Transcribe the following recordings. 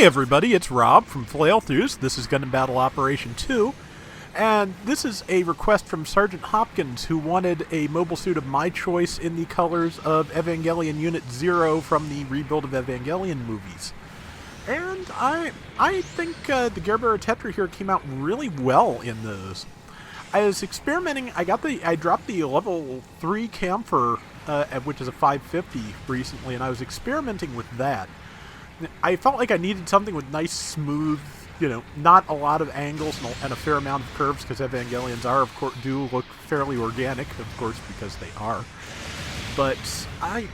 Hey everybody, it's Rob from Flailthroughs. This is Gundam Battle Operation 2, and this is a request from Sergeant Hopkins, who wanted a mobile suit of my choice in the colors of Evangelion Unit 0 from the Rebuild of Evangelion movies. And I think the Gerbera Tetra here came out really well in those. I was experimenting. I dropped the level 3 camphor, which is a 550 recently, and I was experimenting with that. I felt like I needed something with nice, smooth, not a lot of angles and a fair amount of curves, because Evangelions do look fairly organic, of course, because they are. But I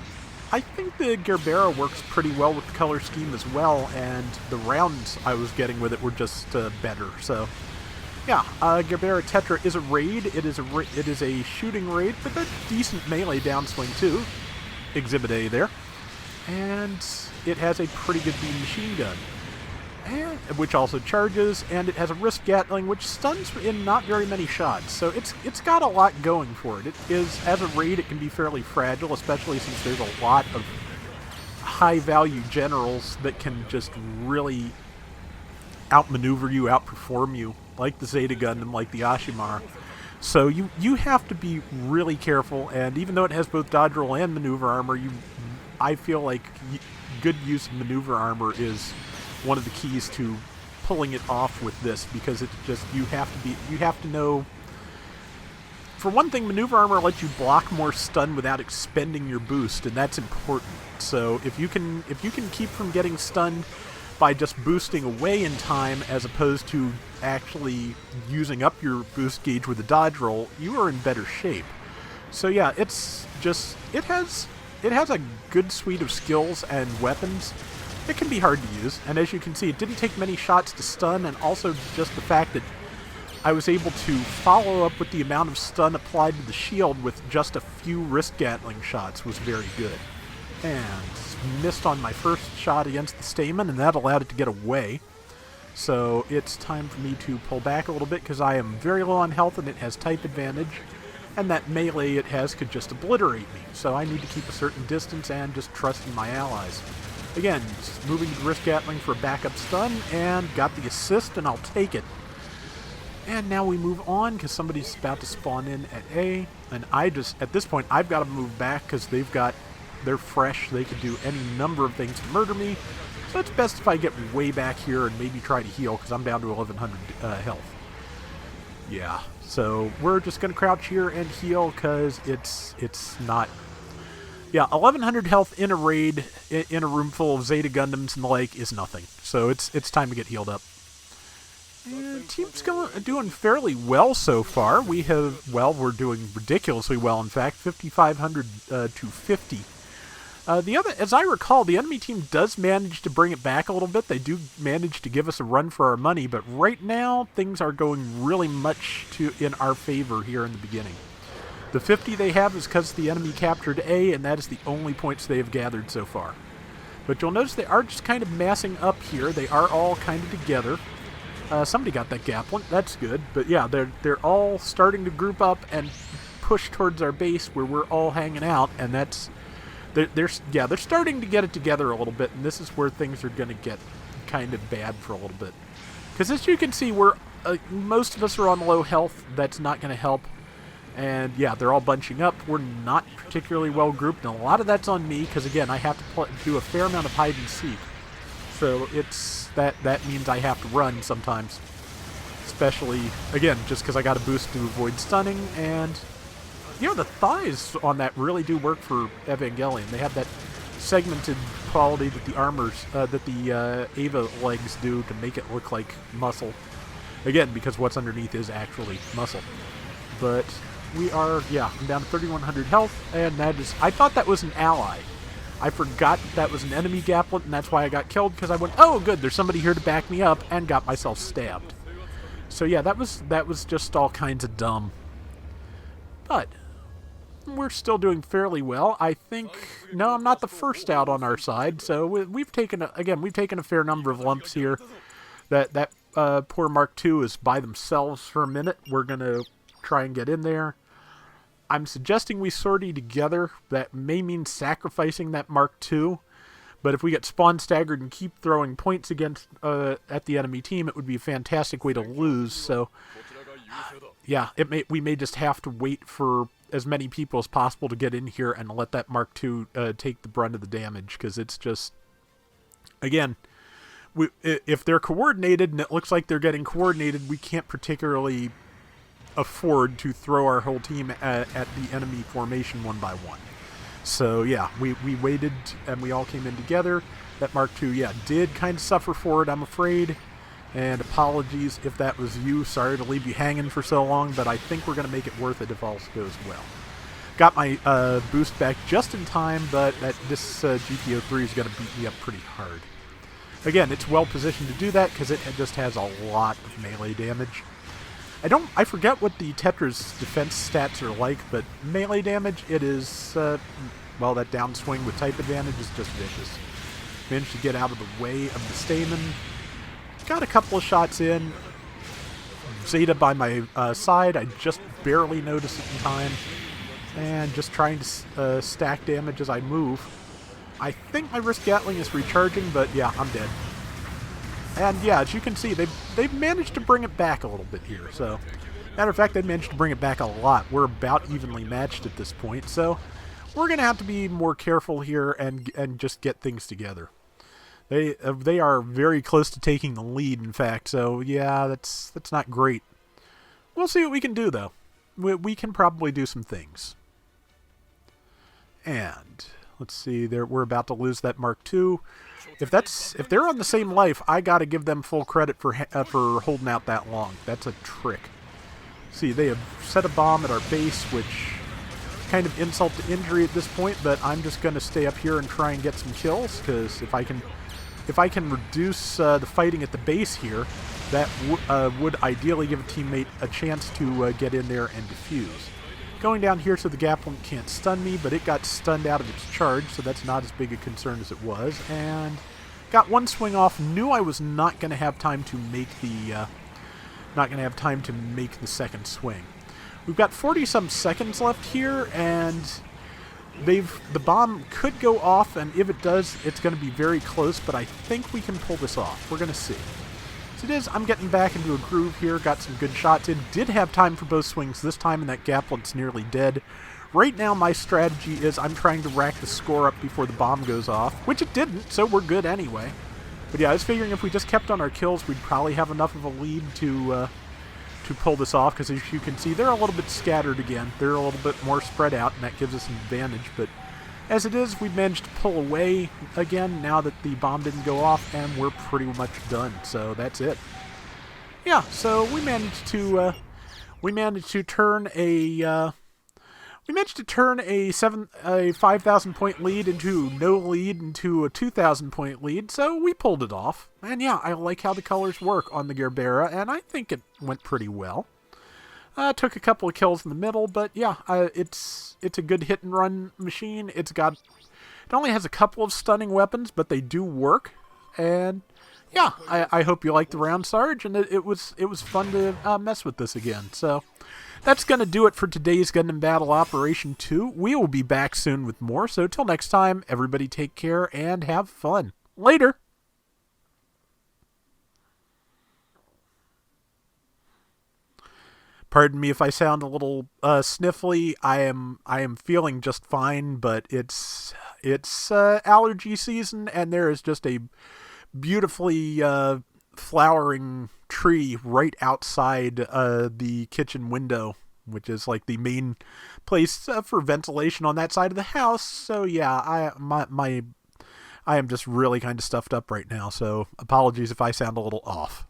think the Gerbera works pretty well with the color scheme as well, and the rounds I was getting with it were just better. So, yeah, Gerbera Tetra is a raid. It is a shooting raid, but a decent melee downswing too. Exhibit A there. And it has a pretty good beam machine gun, which also charges, and it has a wrist Gatling, which stuns in not very many shots. So it's got a lot going for it. It is, as a raid, it can be fairly fragile, especially since there's a lot of high-value generals that can just really outmaneuver you, outperform you, like the Zeta Gundam, like the Ashimara. So you have to be really careful, and even though it has both dodge roll and maneuver armor, I feel like good use of maneuver armor is one of the keys to pulling it off with this, because it's just you have to know. For one thing, maneuver armor lets you block more stun without expending your boost, and that's important. So if you can keep from getting stunned by just boosting away in time, as opposed to actually using up your boost gauge with a dodge roll, you are in better shape. So yeah, it has a good suite of skills and weapons. It can be hard to use, and as you can see, it didn't take many shots to stun, and also just the fact that I was able to follow up with the amount of stun applied to the shield with just a few wrist Gatling shots was very good. And missed on my first shot against the Stamen, and that allowed it to get away. So it's time for me to pull back a little bit, because I am very low on health and it has type advantage. And that melee it has could just obliterate me, so I need to keep a certain distance and just trust in my allies. Again, just moving to the wrist Gatling for a backup stun, and got the assist, and I'll take it. And now we move on, because somebody's about to spawn in at A, and at this point, I've got to move back, because they're fresh, they could do any number of things to murder me, so it's best if I get way back here and maybe try to heal, because I'm down to 1100 health. Yeah, so we're just going to crouch here and heal, because it's not... Yeah, 1100 health in a raid, in a room full of Zeta Gundams and the like, is nothing. So it's time to get healed up. And team's doing fairly well so far. We're doing ridiculously well, in fact, 5,500 to 50. As I recall, the enemy team does manage to bring it back a little bit. They do manage to give us a run for our money, but right now things are going really much in our favor here in the beginning. The 50 they have is because the enemy captured A, and that is the only points they have gathered so far. But you'll notice they are just kind of massing up here. They are all kind of together. Somebody got that Gatling. That's good. But yeah, they're all starting to group up and push towards our base where we're all hanging out, and that's... They're starting to get it together a little bit, and this is where things are going to get kind of bad for a little bit. Because as you can see, most of us are on low health. That's not going to help. And yeah, they're all bunching up. We're not particularly well grouped, and a lot of that's on me, because again, I have to do a fair amount of hide and seek. So that means I have to run sometimes. Especially, again, just because I got a boost to avoid stunning, and... the thighs on that really do work for Evangelion. They have that segmented quality that the the Eva legs do to make it look like muscle. Again, because what's underneath is actually muscle. But I'm down to 3,100 health, and I thought that was an ally. I forgot that was an enemy Gatling, and that's why I got killed, because I went, oh good, there's somebody here to back me up, and got myself stabbed. So yeah, that was just all kinds of dumb. But we're still doing fairly well. I think... No, I'm not the first out on our side, so we've taken a fair number of lumps here. That poor Mark II is by themselves for a minute. We're going to try and get in there. I'm suggesting we sortie together. That may mean sacrificing that Mark II, But if we get spawn staggered and keep throwing points against at the enemy team, it would be a fantastic way to lose. So, yeah, we may just have to wait for as many people as possible to get in here and let that Mark II take the brunt of the damage, because it's just, again, if they're coordinated, and it looks like they're getting coordinated, we can't particularly afford to throw our whole team at the enemy formation one by one. So, yeah, we waited, and we all came in together. That Mark II, yeah, did kind of suffer for it, I'm afraid. And apologies if that was you. Sorry to leave you hanging for so long, but I think we're going to make it worth it if all goes well. Got my boost back just in time, but this GTO3 is going to beat me up pretty hard. Again, it's well positioned to do that because it just has a lot of melee damage. I forget what the Tetra's defense stats are like, but melee damage, it is, well, that downswing with type advantage is just vicious. Managed to get out of the way of the Stamen. Got a couple of shots in. Zeta by my side. I just barely noticed it in time. And just trying to stack damage as I move. I think my wrist Gatling is recharging, but yeah, I'm dead. And yeah, as you can see, they've managed to bring it back a little bit here. So, matter of fact, they managed to bring it back a lot. We're about evenly matched at this point. So, we're going to have to be more careful here and just get things together. They are very close to taking the lead, in fact. So, yeah, that's not great. We'll see what we can do, though. We can probably do some things. And let's see, we're about to lose that Mark II. If they're on the same life, I got to give them full credit for holding out that long. That's a trick. See, they have set a bomb at our base, which kind of insult to injury at this point. But I'm just going to stay up here and try and get some kills, because if I can reduce the fighting at the base here, that would ideally give a teammate a chance to get in there and defuse. Going down here so the Gatling can't stun me, but it got stunned out of its charge, so that's not as big a concern as it was. And got one swing off. Knew I was not going to have time to make the second swing. We've got 40-some seconds left here, and the bomb could go off, and if it does, it's going to be very close. But I think we can pull this off. We're going to see. As it is, I'm getting back into a groove here, got some good shots in, did have time for both swings this time, and that Gatling's nearly dead. Right now, my strategy is I'm trying to rack the score up before the bomb goes off, which it didn't, so we're good anyway. But yeah, I was figuring if we just kept on our kills, we'd probably have enough of a lead to pull this off, because as you can see, they're a little bit scattered again. They're a little bit more spread out, and that gives us an advantage, but as it is, we managed to pull away again now that the bomb didn't go off, and we're pretty much done. So that's it. Yeah, so we managed to turn a 5,000 point lead into no lead into a 2,000 point lead. So we pulled it off, and yeah, I like how the colors work on the Gerbera, and I think it went pretty well. Took a couple of kills in the middle, but yeah, it's a good hit and run machine. It only has a couple of stunning weapons, but they do work. And yeah, I hope you liked the round, Sarge, and it was fun to mess with this again. So that's going to do it for today's Gundam Battle Operation 2. We will be back soon with more. So till next time, everybody take care and have fun. Later. Pardon me if I sound a little sniffly. I am feeling just fine, but it's allergy season, and there is just a beautifully flowering tree right outside the kitchen window, which is like the main place for ventilation on that side of the house. So yeah, I am just really kind of stuffed up right now. So apologies if I sound a little off.